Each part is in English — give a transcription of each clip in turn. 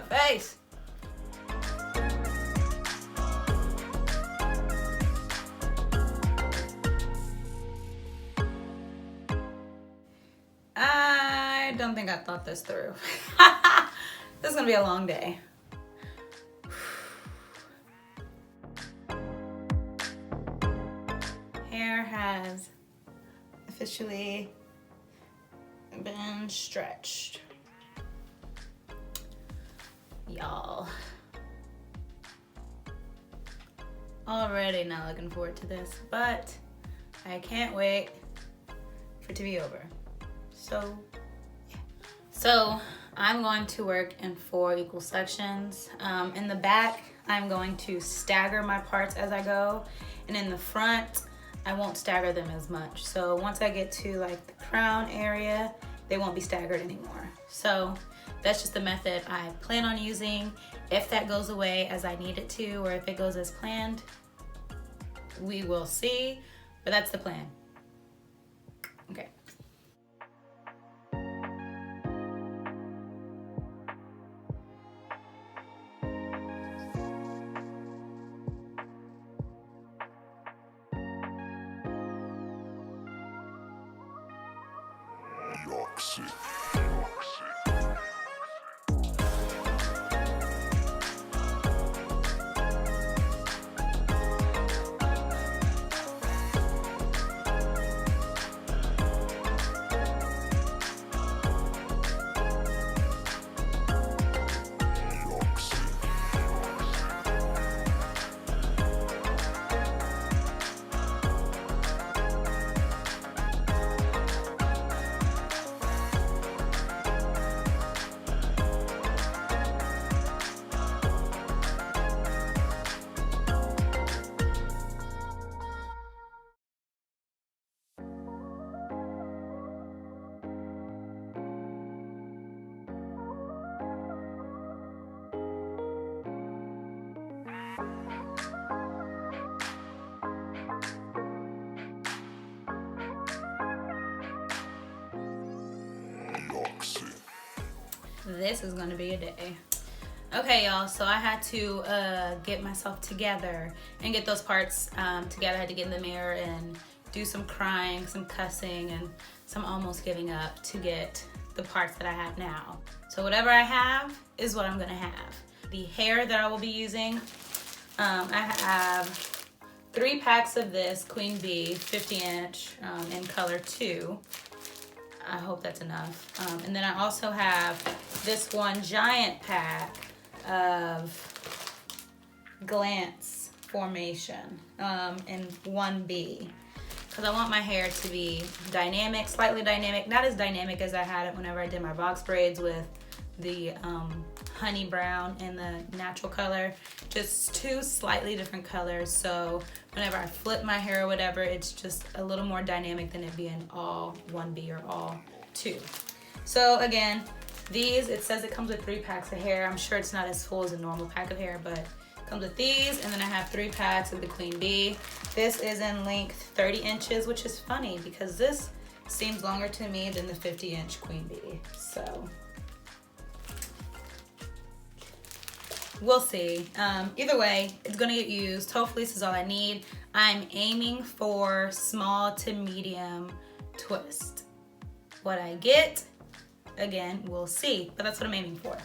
Face. I don't think I thought this through. This is gonna be a long day. Hair has officially been stretched. Y'all, already not looking forward to this, but I can't wait for it to be over. So yeah. So I'm going to work in 4 equal sections. In the back, I'm going to stagger my parts as I go, and in the front I won't stagger them as much. So once I get to like the crown area, they won't be staggered anymore. So that's just the method I plan on using. If that goes away as I need it to, or if it goes as planned, we will see, but that's the plan. Okay. This is gonna be a day. Okay, y'all, so I had to get myself together and get those parts together. I had to get in the mirror and do some crying, some cussing, and some almost giving up to get the parts that I have now. So whatever I have is what I'm gonna have. The hair that I will be using, I have 3 packs of this Queen Bee 50-inch in color 2. I hope that's enough. And then I also have this one giant pack of Glance Formation in 1B. Because I want my hair to be dynamic, slightly dynamic. Not as dynamic as I had it whenever I did my box braids with the honey brown and the natural color. Just 2 slightly different colors. So whenever I flip my hair or whatever, it's just a little more dynamic than it being all 1B or all 2. So again, these, it says it comes with 3 packs of hair. I'm sure it's not as full as a normal pack of hair, but it comes with these. And then I have 3 packs of the Queen Bee. This is in length 30 inches, which is funny because this seems longer to me than the 50-inch Queen Bee. So we'll see. Either way, it's gonna get used. Hopefully this is all I need. I'm aiming for small to medium twist. What I get, again, we'll see, but that's what I'm aiming for.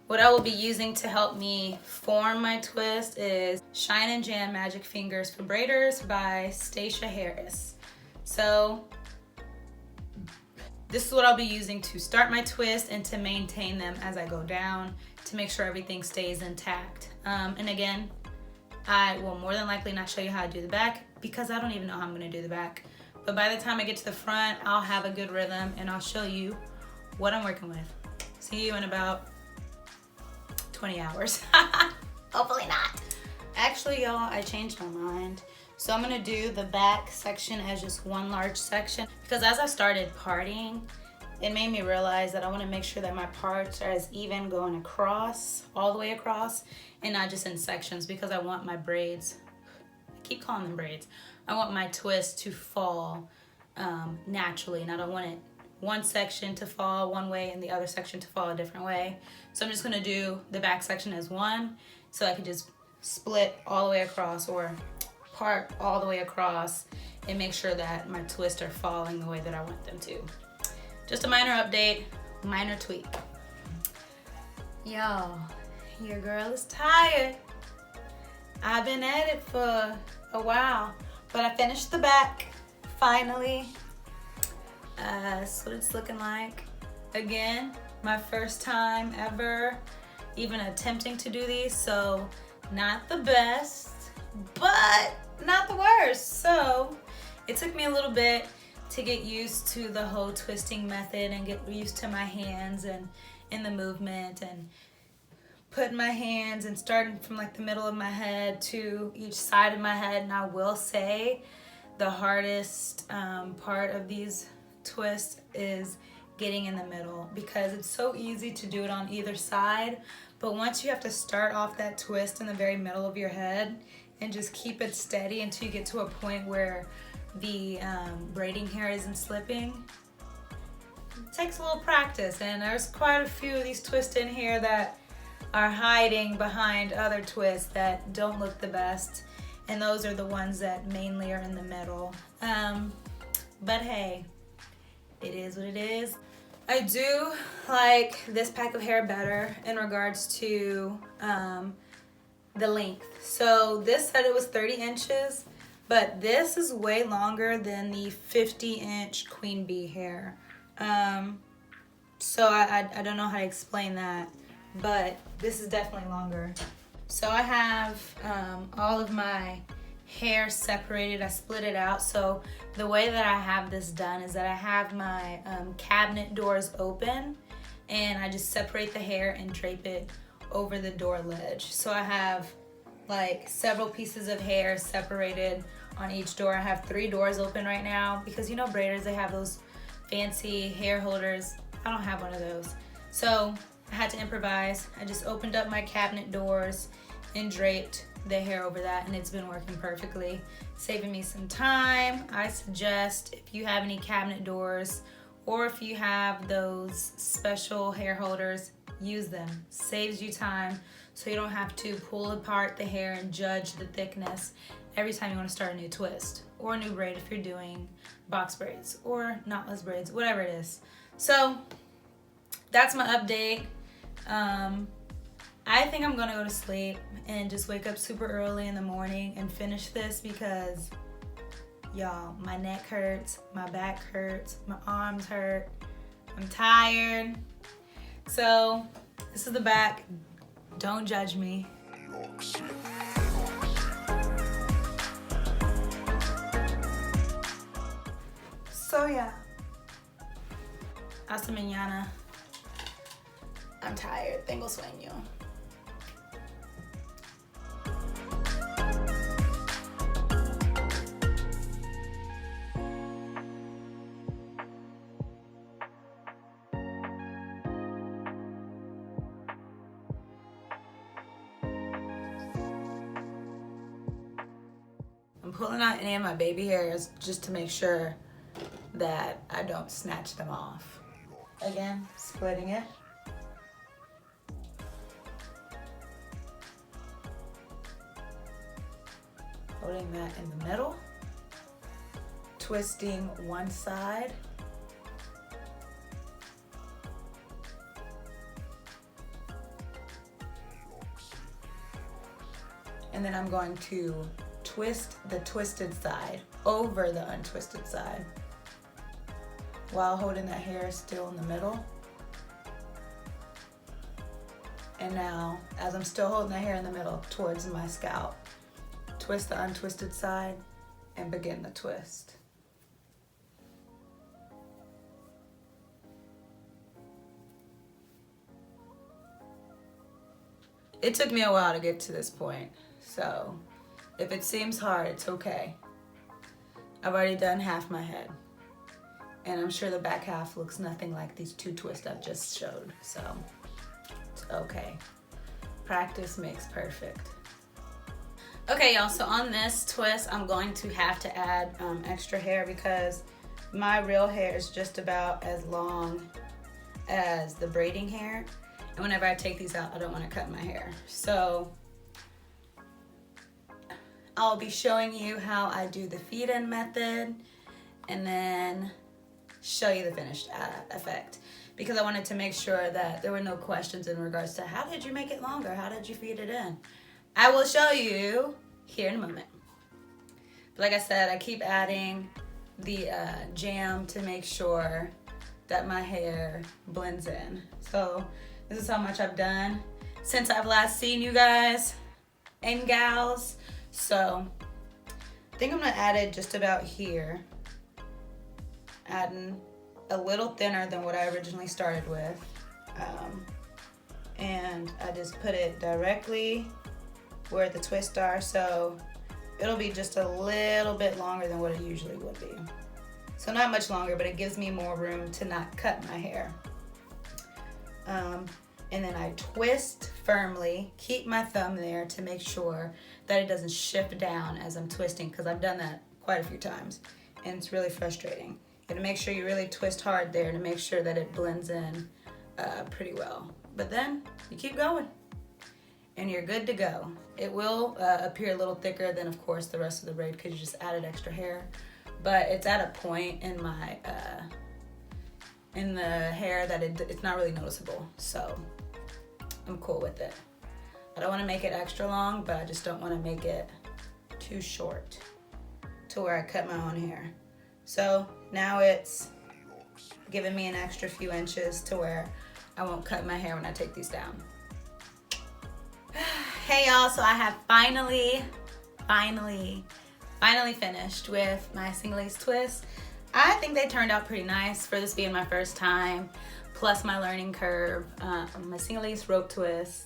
What I will be using to help me form my twist is Shine and Jam Magic Fingers for Braiders by Stacia Harris. So this is what I'll be using to start my twist and to maintain them as I go down to make sure everything stays intact. And again, I will more than likely not show you how to do the back because I don't even know how I'm gonna do the back. But by the time I get to the front, I'll have a good rhythm and I'll show you what I'm working with. See you in about 20 hours. Hopefully not. Actually, y'all, I changed my mind. So I'm gonna do the back section as just one large section because as I started parting, it made me realize that I wanna make sure that my parts are as even going across, all the way across, and not just in sections because I want my braids, I keep calling them braids, I want my twist to fall naturally, and I don't want it one section to fall one way and the other section to fall a different way. So I'm just gonna do the back section as one so I can just split all the way across or part all the way across and make sure that my twists are falling the way that I want them to. Just a minor update, minor tweak. Y'all, your girl is tired. I've been at it for a while, but I finished the back, finally. That's what it's looking like. Again, my first time ever even attempting to do these, so not the best, but not the worst. So it took me a little bit to get used to the whole twisting method and get used to my hands and in the movement and putting my hands and starting from like the middle of my head to each side of my head. And I will say the hardest part of these twists is getting in the middle because it's so easy to do it on either side, but once you have to start off that twist in the very middle of your head and just keep it steady until you get to a point where the braiding hair isn't slipping, it takes a little practice. And there's quite a few of these twists in here that are hiding behind other twists that don't look the best, and those are the ones that mainly are in the middle. But hey, it is what it is. I do like this pack of hair better in regards to the length. So this said it was 30 inches, but this is way longer than the 50-inch queen bee hair. So I don't know how to explain that, but this is definitely longer. So I have all of my hair separated. I split it out. So the way that I have this done is that I have my cabinet doors open and I just separate the hair and drape it over the door ledge. So I have like several pieces of hair separated on each door. I have 3 doors open right now because you know braiders, they have those fancy hair holders. I don't have one of those. So I had to improvise. I just opened up my cabinet doors and draped the hair over that, and it's been working perfectly, saving me some time. I suggest if you have any cabinet doors or if you have those special hair holders, use them. Saves you time so you don't have to pull apart the hair and judge the thickness every time you want to start a new twist or a new braid if you're doing box braids or knotless braids, whatever it is. So that's my update. I think I'm gonna go to sleep and just wake up super early in the morning and finish this because y'all, my neck hurts, my back hurts, my arms hurt, I'm tired. So this is the back. Don't judge me. So yeah, hasta mañana. I'm tired. Tengo sueño. I'm pulling out any of my baby hairs just to make sure that I don't snatch them off. Again, splitting it. holding that in the middle, twisting one side, and then I'm going to twist the twisted side over the untwisted side while holding that hair still in the middle. And now, as I'm still holding the hair in the middle towards my scalp, twist the untwisted side and begin the twist. It took me a while to get to this point, so if it seems hard, it's okay. I've already done half my head, and I'm sure the back half looks nothing like these two twists I've just showed, so it's okay. Practice makes perfect. Okay, y'all, so on this twist, I'm going to have to add extra hair because my real hair is just about as long as the braiding hair. And whenever I take these out, I don't want to cut my hair. So I'll be showing you how I do the feed-in method and then show you the finished effect, because I wanted to make sure that there were no questions in regards to how did you make it longer? How did you feed it in? I will show you here in a moment. But like I said, I keep adding the jam to make sure that my hair blends in. So this is how much I've done since I've last seen you guys and gals. So I think I'm gonna add it just about here. Adding a little thinner than what I originally started with. And I just put it directly where the twists are, so it'll be just a little bit longer than what it usually would be. So not much longer, but it gives me more room to not cut my hair. And then I twist firmly, keep my thumb there to make sure that it doesn't shift down as I'm twisting, because I've done that quite a few times and it's really frustrating. And to make sure you really twist hard there to make sure that it blends in pretty well. But then you keep going and you're good to go. It will appear a little thicker than, of course, the rest of the braid because you just added extra hair. But it's at a point in my in the hair that it's not really noticeable. So I'm cool with it. I don't want to make it extra long, but I just don't want to make it too short to where I cut my own hair. So now it's giving me an extra few inches to where I won't cut my hair when I take these down. Hey y'all, so I have finally finished with my Senegalese twists. I think they turned out pretty nice for this being my first time, plus my learning curve. My Senegalese rope twist,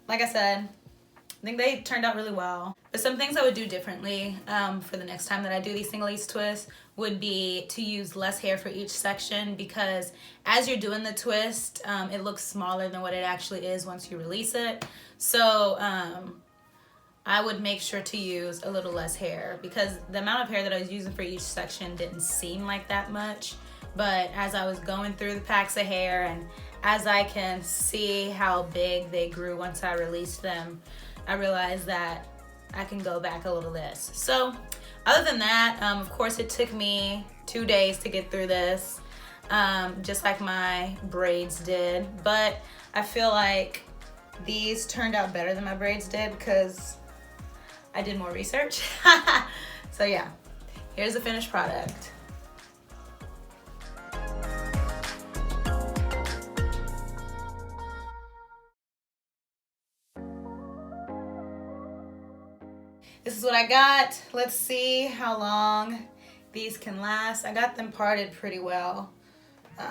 like I said, I think they turned out really well. But some things I would do differently for the next time that I do these Senegalese twists would be to use less hair for each section, because as you're doing the twist, it looks smaller than what it actually is once you release it. So I would make sure to use a little less hair, because the amount of hair that I was using for each section didn't seem like that much. But as I was going through the packs of hair and as I can see how big they grew once I released them, I realized that I can go back a little less. So other than that, of course it took me 2 days to get through this, just like my braids did. But I feel like these turned out better than my braids did because I did more research. So yeah, here's the finished product. This is what I got. Let's see how long these can last. I got them parted pretty well,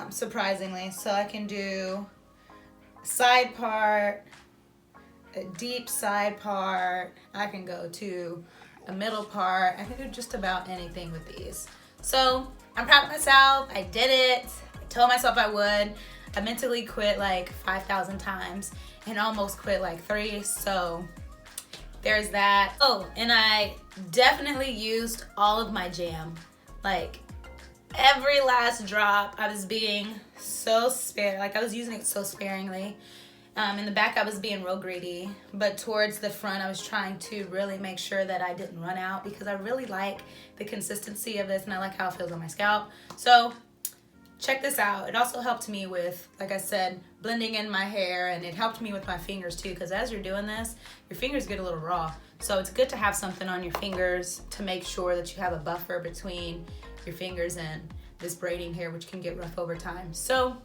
surprisingly. So I can do a side part, a deep side part. I can go to a middle part. I can do just about anything with these. So I'm proud of myself. I did it. I told myself I would. I mentally quit like 5,000 times and almost quit like 3. So there's that. Oh, and I definitely used all of my jam. Like every last drop. I was being so spare. Like I was using it so sparingly. In the back, I was being real greedy, but towards the front, I was trying to really make sure that I didn't run out because I really like the consistency of this and I like how it feels on my scalp. So check this out. It also helped me with, like I said, blending in my hair, and it helped me with my fingers too, because as you're doing this, your fingers get a little raw. So it's good to have something on your fingers to make sure that you have a buffer between your fingers and this braiding here, which can get rough over time. So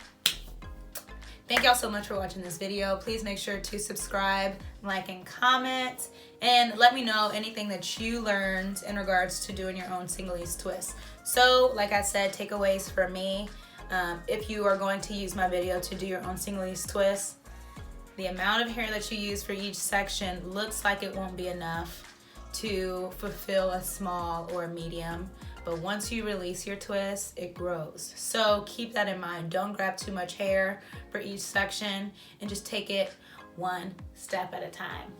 thank y'all so much for watching this video. Please make sure to subscribe, like, and comment, and let me know anything that you learned in regards to doing your own Senegalese twist. So, like I said, takeaways for me. If you are going to use my video to do your own Senegalese twist, the amount of hair that you use for each section looks like it won't be enough to fulfill a small or a medium. But once you release your twist, it grows. So keep that in mind. Don't grab too much hair for each section and just take it one step at a time.